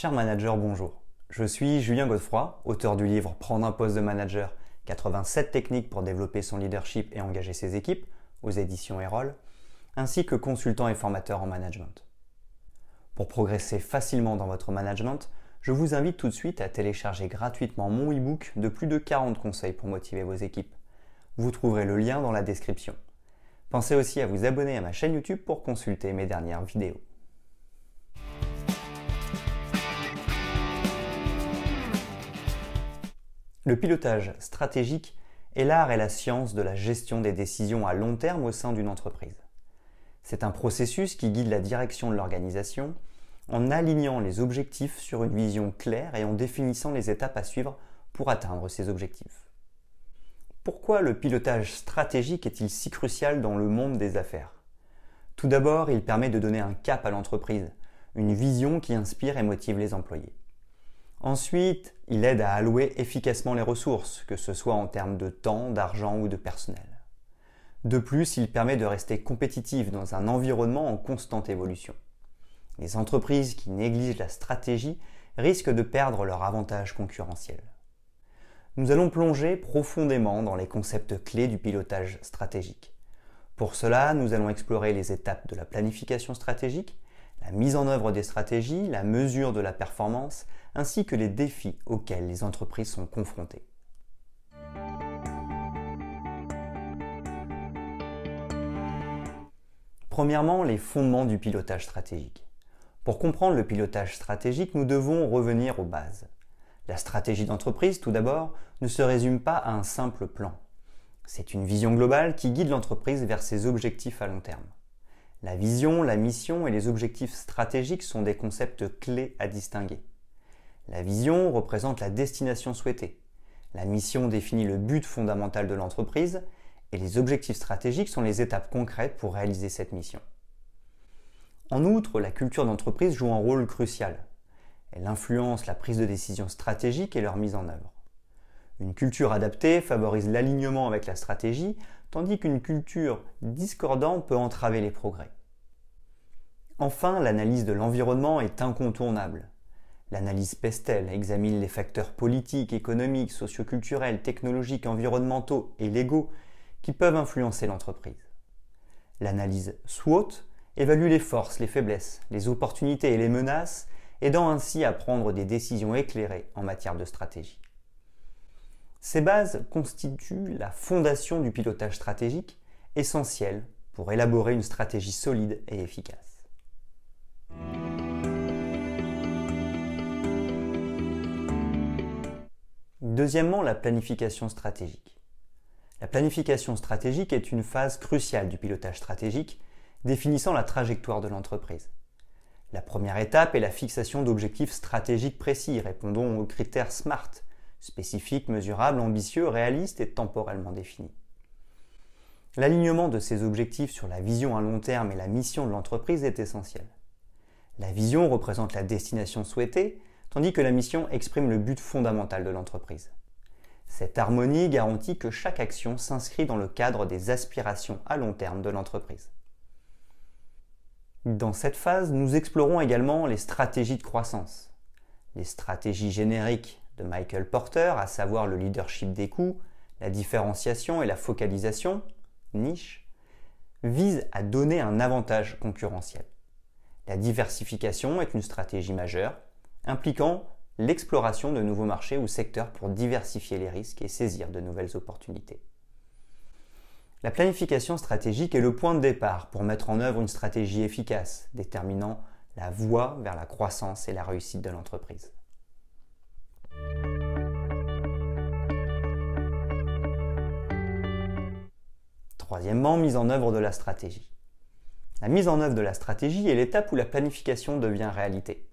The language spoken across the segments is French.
Cher manager, bonjour. Je suis Julien Godefroy, auteur du livre Prendre un poste de manager, 87 techniques pour développer son leadership et engager ses équipes, aux éditions Erol, ainsi que consultant et formateur en management. Pour progresser facilement dans votre management, je vous invite tout de suite à télécharger gratuitement mon e-book de plus de 40 conseils pour motiver vos équipes. Vous trouverez le lien dans la description. Pensez aussi à vous abonner à ma chaîne YouTube pour consulter mes dernières vidéos. Le pilotage stratégique est l'art et la science de la gestion des décisions à long terme au sein d'une entreprise. C'est un processus qui guide la direction de l'organisation en alignant les objectifs sur une vision claire et en définissant les étapes à suivre pour atteindre ces objectifs. Pourquoi le pilotage stratégique est-il si crucial dans le monde des affaires? Tout d'abord, il permet de donner un cap à l'entreprise, une vision qui inspire et motive les employés. Ensuite, il aide à allouer efficacement les ressources, que ce soit en termes de temps, d'argent ou de personnel. De plus, il permet de rester compétitif dans un environnement en constante évolution. Les entreprises qui négligent la stratégie risquent de perdre leur avantage concurrentiel. Nous allons plonger profondément dans les concepts clés du pilotage stratégique. Pour cela, nous allons explorer les étapes de la planification stratégique, la mise en œuvre des stratégies, la mesure de la performance, ainsi que les défis auxquels les entreprises sont confrontées. Premièrement, les fondements du pilotage stratégique. Pour comprendre le pilotage stratégique, nous devons revenir aux bases. La stratégie d'entreprise, tout d'abord, ne se résume pas à un simple plan. C'est une vision globale qui guide l'entreprise vers ses objectifs à long terme. La vision, la mission et les objectifs stratégiques sont des concepts clés à distinguer. La vision représente la destination souhaitée. La mission définit le but fondamental de l'entreprise et les objectifs stratégiques sont les étapes concrètes pour réaliser cette mission. En outre, la culture d'entreprise joue un rôle crucial. Elle influence la prise de décision stratégique et leur mise en œuvre. Une culture adaptée favorise l'alignement avec la stratégie, tandis qu'une culture discordante peut entraver les progrès. Enfin, l'analyse de l'environnement est incontournable. L'analyse Pestel examine les facteurs politiques, économiques, socioculturels, technologiques, environnementaux et légaux qui peuvent influencer l'entreprise. L'analyse SWOT évalue les forces, les faiblesses, les opportunités et les menaces, aidant ainsi à prendre des décisions éclairées en matière de stratégie. Ces bases constituent la fondation du pilotage stratégique, essentielle pour élaborer une stratégie solide et efficace. Deuxièmement, la planification stratégique. La planification stratégique est une phase cruciale du pilotage stratégique, définissant la trajectoire de l'entreprise. La première étape est la fixation d'objectifs stratégiques précis, répondant aux critères SMART, spécifiques, mesurables, ambitieux, réalistes et temporellement définis. L'alignement de ces objectifs sur la vision à long terme et la mission de l'entreprise est essentiel. La vision représente la destination souhaitée, tandis que la mission exprime le but fondamental de l'entreprise. Cette harmonie garantit que chaque action s'inscrit dans le cadre des aspirations à long terme de l'entreprise. Dans cette phase, nous explorons également les stratégies de croissance. Les stratégies génériques de Michael Porter, à savoir le leadership des coûts, la différenciation et la focalisation, niche, visent à donner un avantage concurrentiel. La diversification est une stratégie majeure, impliquant l'exploration de nouveaux marchés ou secteurs pour diversifier les risques et saisir de nouvelles opportunités. La planification stratégique est le point de départ pour mettre en œuvre une stratégie efficace, déterminant la voie vers la croissance et la réussite de l'entreprise. Troisièmement, mise en œuvre de la stratégie. La mise en œuvre de la stratégie est l'étape où la planification devient réalité.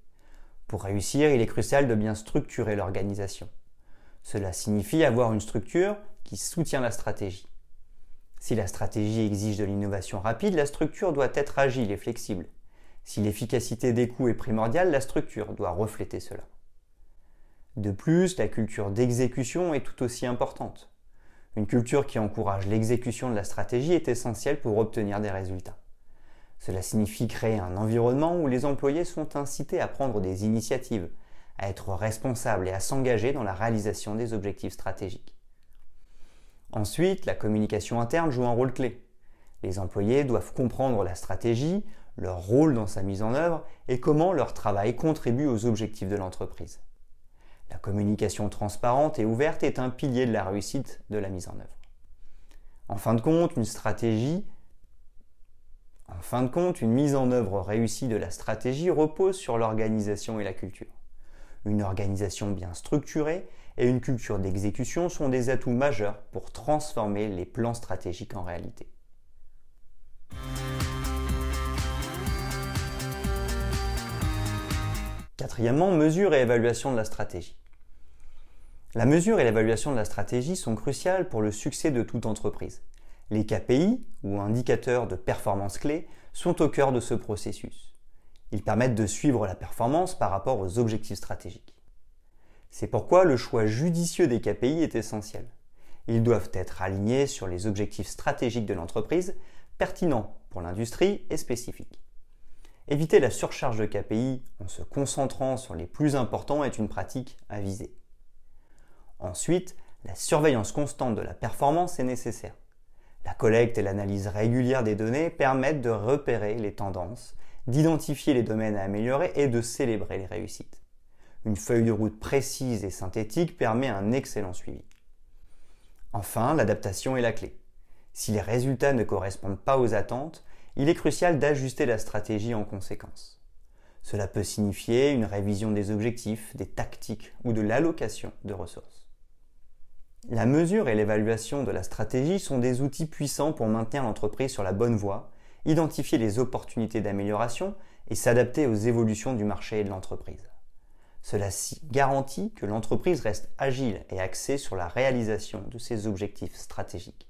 Pour réussir, il est crucial de bien structurer l'organisation. Cela signifie avoir une structure qui soutient la stratégie. Si la stratégie exige de l'innovation rapide, la structure doit être agile et flexible. Si l'efficacité des coûts est primordiale, la structure doit refléter cela. De plus, la culture d'exécution est tout aussi importante. Une culture qui encourage l'exécution de la stratégie est essentielle pour obtenir des résultats. Cela signifie créer un environnement où les employés sont incités à prendre des initiatives, à être responsables et à s'engager dans la réalisation des objectifs stratégiques. Ensuite, la communication interne joue un rôle clé. Les employés doivent comprendre la stratégie, leur rôle dans sa mise en œuvre et comment leur travail contribue aux objectifs de l'entreprise. La communication transparente et ouverte est un pilier de la réussite de la mise en œuvre. En fin de compte, une mise en œuvre réussie de la stratégie repose sur l'organisation et la culture. Une organisation bien structurée et une culture d'exécution sont des atouts majeurs pour transformer les plans stratégiques en réalité. Quatrièmement, mesure et évaluation de la stratégie. La mesure et l'évaluation de la stratégie sont cruciales pour le succès de toute entreprise. Les KPI, ou indicateurs de performance clés, sont au cœur de ce processus. Ils permettent de suivre la performance par rapport aux objectifs stratégiques. C'est pourquoi le choix judicieux des KPI est essentiel. Ils doivent être alignés sur les objectifs stratégiques de l'entreprise, pertinents pour l'industrie et spécifiques. Éviter la surcharge de KPI en se concentrant sur les plus importants est une pratique à viser. Ensuite, la surveillance constante de la performance est nécessaire. La collecte et l'analyse régulière des données permettent de repérer les tendances, d'identifier les domaines à améliorer et de célébrer les réussites. Une feuille de route précise et synthétique permet un excellent suivi. Enfin, l'adaptation est la clé. Si les résultats ne correspondent pas aux attentes, il est crucial d'ajuster la stratégie en conséquence. Cela peut signifier une révision des objectifs, des tactiques ou de l'allocation de ressources. La mesure et l'évaluation de la stratégie sont des outils puissants pour maintenir l'entreprise sur la bonne voie, identifier les opportunités d'amélioration et s'adapter aux évolutions du marché et de l'entreprise. Cela garantit que l'entreprise reste agile et axée sur la réalisation de ses objectifs stratégiques.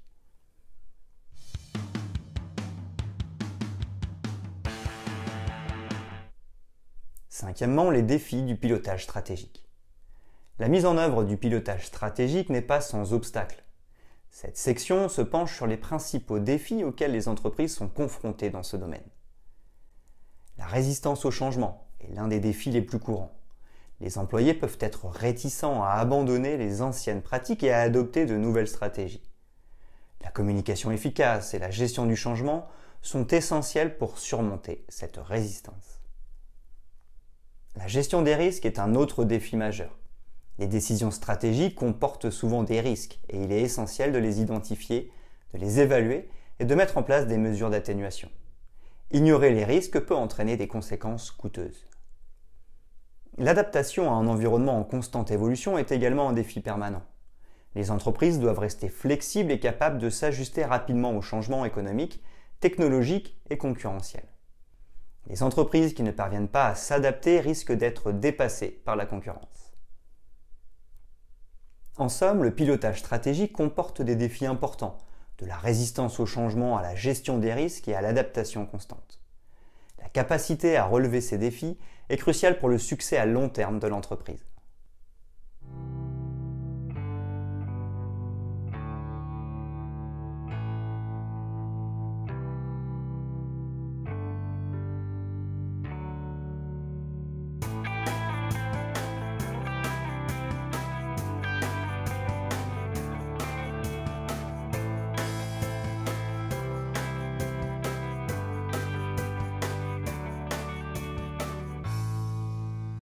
Cinquièmement, les défis du pilotage stratégique. La mise en œuvre du pilotage stratégique n'est pas sans obstacle. Cette section se penche sur les principaux défis auxquels les entreprises sont confrontées dans ce domaine. La résistance au changement est l'un des défis les plus courants. Les employés peuvent être réticents à abandonner les anciennes pratiques et à adopter de nouvelles stratégies. La communication efficace et la gestion du changement sont essentielles pour surmonter cette résistance. La gestion des risques est un autre défi majeur. Les décisions stratégiques comportent souvent des risques et il est essentiel de les identifier, de les évaluer et de mettre en place des mesures d'atténuation. Ignorer les risques peut entraîner des conséquences coûteuses. L'adaptation à un environnement en constante évolution est également un défi permanent. Les entreprises doivent rester flexibles et capables de s'ajuster rapidement aux changements économiques, technologiques et concurrentiels. Les entreprises qui ne parviennent pas à s'adapter risquent d'être dépassées par la concurrence. En somme, le pilotage stratégique comporte des défis importants, de la résistance au changement à la gestion des risques et à l'adaptation constante. La capacité à relever ces défis est cruciale pour le succès à long terme de l'entreprise.